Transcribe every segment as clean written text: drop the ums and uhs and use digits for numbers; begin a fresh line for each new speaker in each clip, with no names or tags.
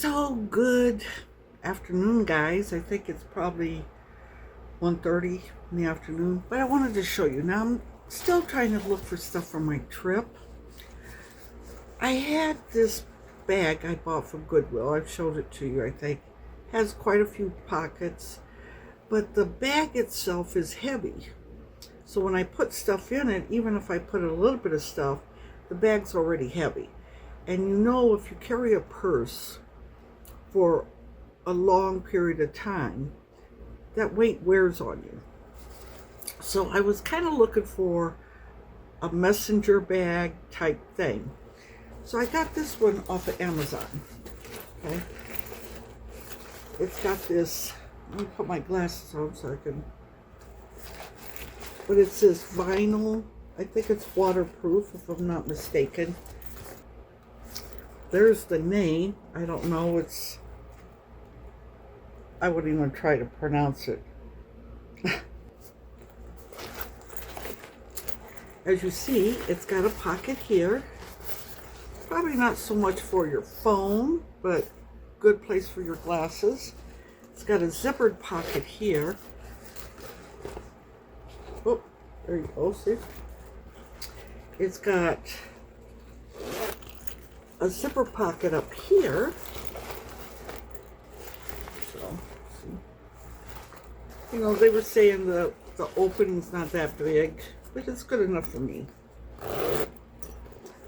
So good afternoon, guys. I think it's probably 1:30 in the afternoon, but I wanted to show you. Now I'm still trying to look for stuff for my trip. I had this bag I bought from Goodwill. I've showed it to you, I think. Has quite a few pockets, but the bag itself is heavy. So when I put stuff in it, even if I put a little bit of stuff, the bag's already heavy. And you know, if you carry a purse for a long period of time, that weight wears on you. So I was kind of looking for a messenger bag type thing. So I got this one off of Amazon. Okay. It's got this, let me put my glasses on so I can, but it says vinyl. I think it's waterproof if I'm not mistaken. There's the name. I don't know, I wouldn't even try to pronounce it. As you see, it's got a pocket here. Probably not so much for your phone, but good place for your glasses. It's got a zippered pocket here. Oh, there you go, see? It's got a zipper pocket up here. So, see. You know, they were saying the opening's not that big, but it's good enough for me.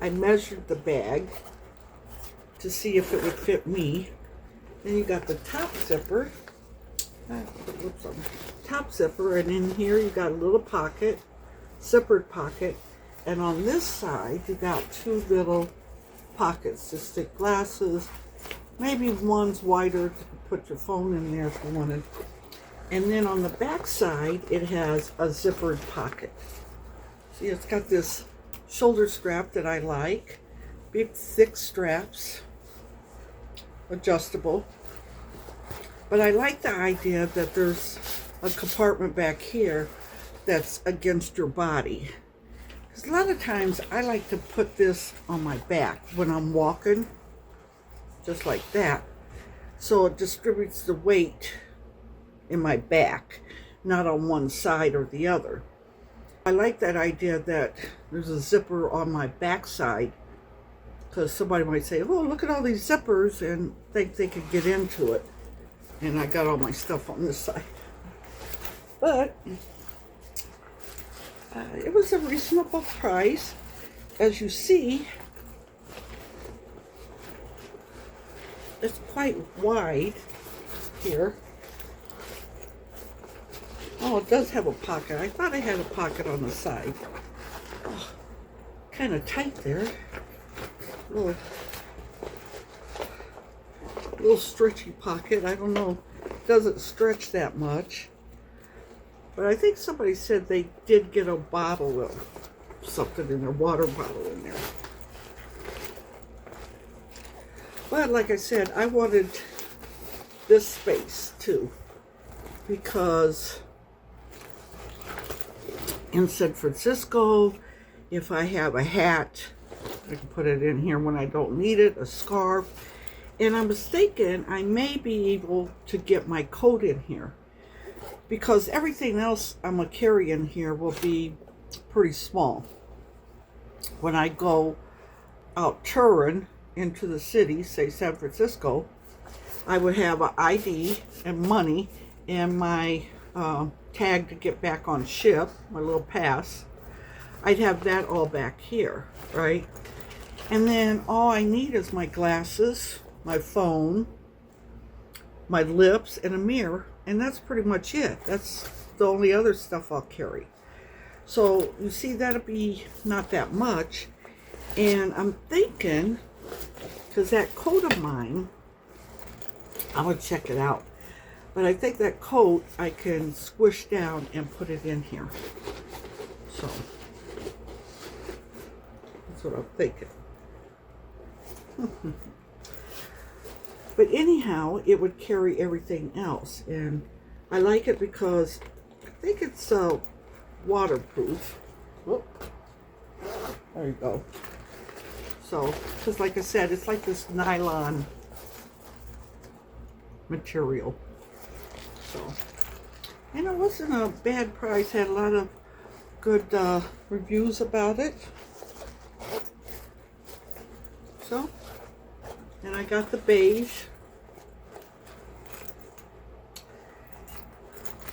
I measured the bag to see if it would fit me. Then you got the top zipper. Whoops, top zipper, and in here you got a little pocket, zippered pocket, and on this side you got two little pockets to stick glasses. Maybe one's wider to put your phone in there if you wanted. And then on the back side it has a zippered pocket. See, it's got this shoulder strap that I like, big thick straps, adjustable. But I like the idea that there's a compartment back here that's against your body. Because a lot of times I like to put this on my back when I'm walking, just like that. So it distributes the weight in my back, not on one side or the other. I like that idea that there's a zipper on my back side, because somebody might say, oh, look at all these zippers, and think they could get into it. And I got all my stuff on this side. But it was a reasonable price. As you see, it's quite wide here. Oh, it does have a pocket. I thought I had a pocket on the side. Oh, kind of tight there. Little stretchy pocket. I don't know. It doesn't stretch that much. But I think somebody said they did get a bottle of something in their water bottle in there. But like I said, I wanted this space too, because in San Francisco, if I have a hat, I can put it in here when I don't need it, a scarf. And I'm mistaken, I may be able to get my coat in here, because everything else I'm going to carry in here will be pretty small. When I go out touring into the city, say San Francisco, I would have an ID and money and my tag to get back on ship, my little pass. I'd have that all back here, right? And then all I need is my glasses, my phone, my lips, and a mirror, and that's pretty much it. That's the only other stuff I'll carry. So you see, that'll be not that much. And I'm thinking, because that coat of mine, I'm gonna check it out, but I think that coat I can squish down and put it in here. So that's what I'm thinking. But anyhow, it would carry everything else, and I like it because I think it's waterproof. Oh, there you go. So, because like I said, it's like this nylon material. So, and it wasn't a bad price. Had a lot of good reviews about it. So, and I got the beige.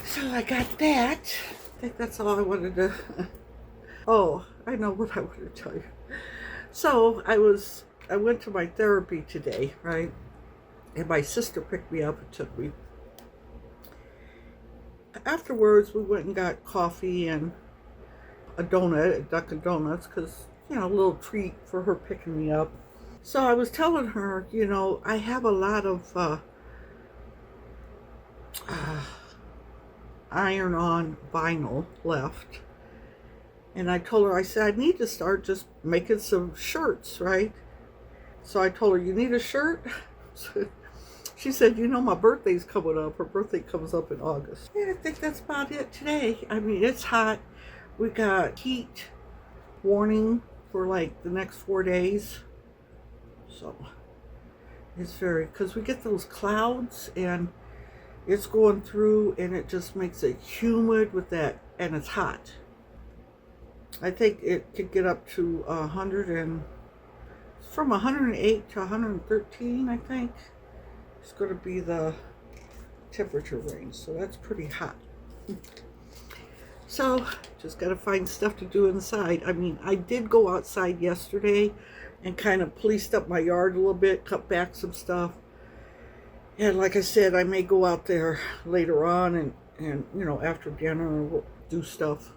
So I got that. I think that's all I wanted to. Oh, I know what I wanted to tell you. So I went to my therapy today, right? And my sister picked me up and took me. Afterwards, we went and got coffee and a donut at Dunkin' Donuts because, you know, a little treat for her picking me up. So I was telling her, you know, I have a lot of iron-on vinyl left. And I told her, I said, I need to start just making some shirts, right? So I told her, you need a shirt? She said, you know, my birthday's coming up. Her birthday comes up in August. Yeah, I think that's about it today. I mean, it's hot. We got heat warning for like the next 4 days. So it's very, because we get those clouds and it's going through and it just makes it humid with that, and it's hot. I think it could get up to 100 and from 108 to 113, I think. It's going to be the temperature range, so that's pretty hot. So, just got to find stuff to do inside. I mean, I did go outside yesterday and kind of policed up my yard a little bit, cut back some stuff. And like I said, I may go out there later on and you know, after dinner, we'll do stuff.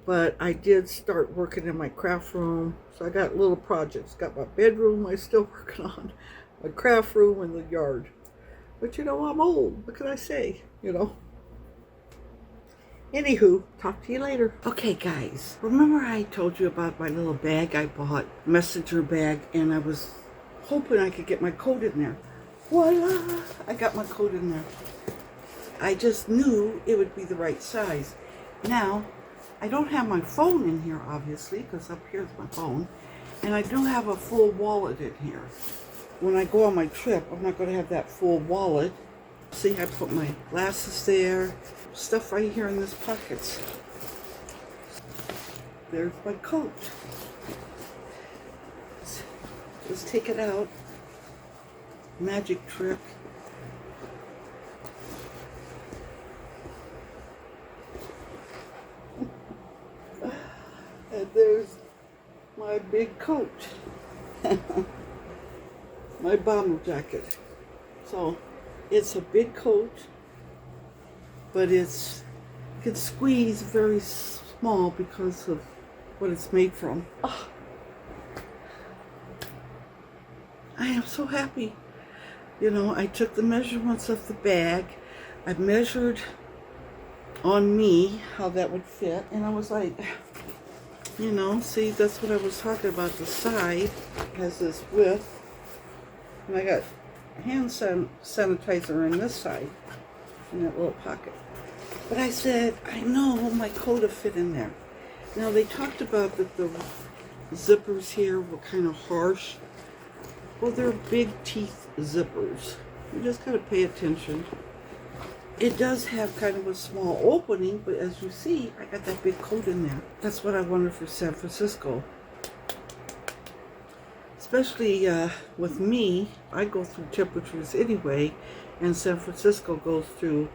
But I did start working in my craft room. So I got little projects. Got my bedroom I'm still working on. My craft room and the yard. But you know, I'm old. What can I say? You know. Anywho, talk to you later. Okay, guys. Remember I told you about my little bag I bought? Messenger bag. And I was hoping I could get my coat in there. Voila! I got my coat in there. I just knew it would be the right size. Now, I don't have my phone in here, obviously, because up here's my phone. And I do have a full wallet in here. When I go on my trip, I'm not going to have that full wallet. See, I put my glasses there. Stuff right here in this pockets. There's my coat. Let's take it out. Magic trick. And there's my big coat. My bomber jacket. So it's a big coat, but you can squeeze very small because of what it's made from. Oh, I am so happy. You know, I took the measurements of the bag. I measured on me how that would fit, and I was like, you know, see, that's what I was talking about. The side has this width, and I got hand sanitizer in this side, in that little pocket. But I said, I know my coat will fit in there. Now, they talked about that the zippers here were kind of harsh. Well, they're big teeth zippers. You just got to pay attention. It does have kind of a small opening, but as you see, I got that big coat in there. That's what I wanted for San Francisco. Especially with me, I go through temperatures anyway, and San Francisco goes through,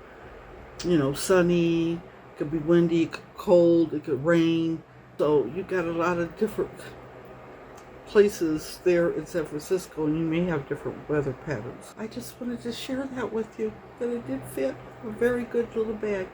you know, sunny, it could be windy, it could cold, it could rain. So you got a lot of different places there in San Francisco, and you may have different weather patterns. I just wanted to share that with you, that it did fit a very good little bag.